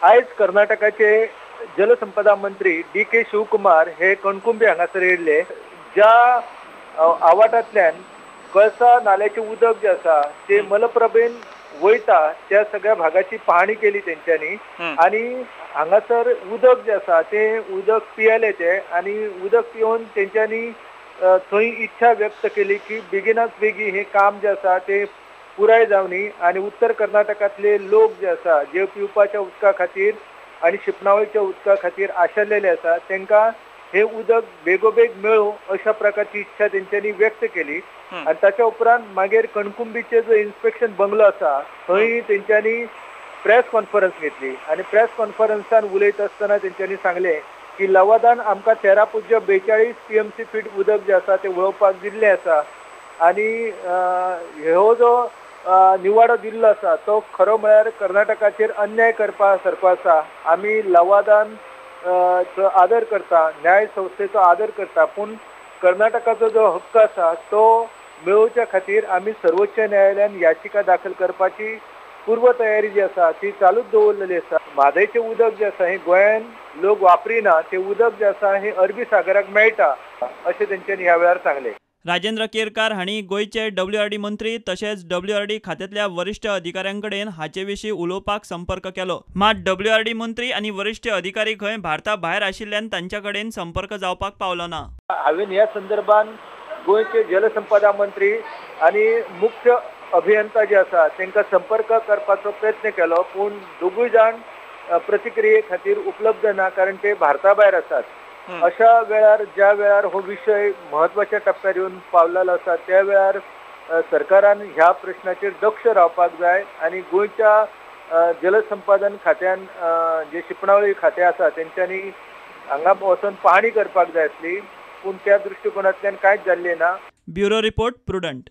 आज कर्नाटकाचे जलसंपदा मंत्री डी.के. शिवकुमार हे कणकुंबी हांगासर येयल्ले. ज्या आवाठांतल्यान कळसा नाल्याचे उदक जे आसा ते मलप्रभेन वयता त्या सगळ्या भागाची पाहणी केली तेंच्यांनी आणि हांगासर उदक जे आसा ते उदक पियेले ते आणि उदक पिवन तेंच्यांनी थंय इच्छा व्यक्त केली की बेगिनाच बेगी हे काम जे आसा ते पुराय जावनी आणि उत्तर कर्नाटकातले लोक जे आसा जे पिवपाच्या उदका खातीर आणि शिंपणावळीच्या उदका खातीर आशेल्लेले आसा तांकां हे उदक बेगोबेग मेळो अशा प्रकारची इच्छा तेंच्यांनी व्यक्त केली आणि ताच्या उपरांत मागीर कणकुंबीचे जो इन्स्पेक्शन बंगलो आसा थंय तेंच्यांनी प्रेस कॉन्फरन्स घेतली आणि प्रेस कॉन्फरन्सान उलयता आसतना तेंच्यांनी सांगले की लवादान आमकां 13.42 टीएमसी फीट उदक जे आसा ते वळोवपाक दिल्लें आसा आणि हो जो निवाडो दिल्लो आसा तो खरो म्हळ्यार कर्नाटकाचेर अन्याय करपा सारको आसा. आमी लवादान चो आदर करता, न्याय संस्थेचो आदर करता, पूण कर्नाटकाचो जो हक्क आसा तो मेळोवच्या खातीर आमी सर्वोच्च न्यायालयान याचिका दाखल करपाची पूर्व तयारी जी आसा ती चालूच दवरलेली आसा. म्हादयचें उदक जे आसा हें गोंयान लोक वापरिना तें उदक जे आसा हें अरबी सागराक मेळटा अशें तेंच्यांनी ह्या वेळार सांगलें. राजेंद्र केरकार हांणी गोंयचे WRD मंत्री तशेंच WRD खात्यांतल्या वरिश्ठ अधिकाऱ्यांकडेन हाचे विशीं उलोवपाक संपर्क केलो. मात WRD मंत्री आनी वरिश्ठ अधिकारी खंय भारता भायर आशिल्ल्यान तांच्या कडेन संपर्क जावपाक पावलो ना. हांवें ह्या संदर्भान गोंयचे जलसंपदा मंत्री आनी मुख्य अभियंता जे आसा तांकां संपर्क करपाचो प्रयत्न केलो पूण दोगूय जाण प्रतिक्रिये खातीर उपलब्ध ना कारण ते भारता भायर आसात. अशा वेळार ज्या वेळार हो विशय महत्वाच्या टप्प्यार येवन पावलेलो आसा त्या वेळार सरकारान ह्या प्रश्नाचेर दक्ष रावपाक जाय आणि गोंयच्या जलसंपादन खात्यान जे शिंपणावळी खातें आसा तेंच्यांनी हांगा वचून पाहणी करपाक जाय आसली पूण त्या दृश्टिकोनांतल्यान कांयच जाल्लें ना. Bureau report prudent.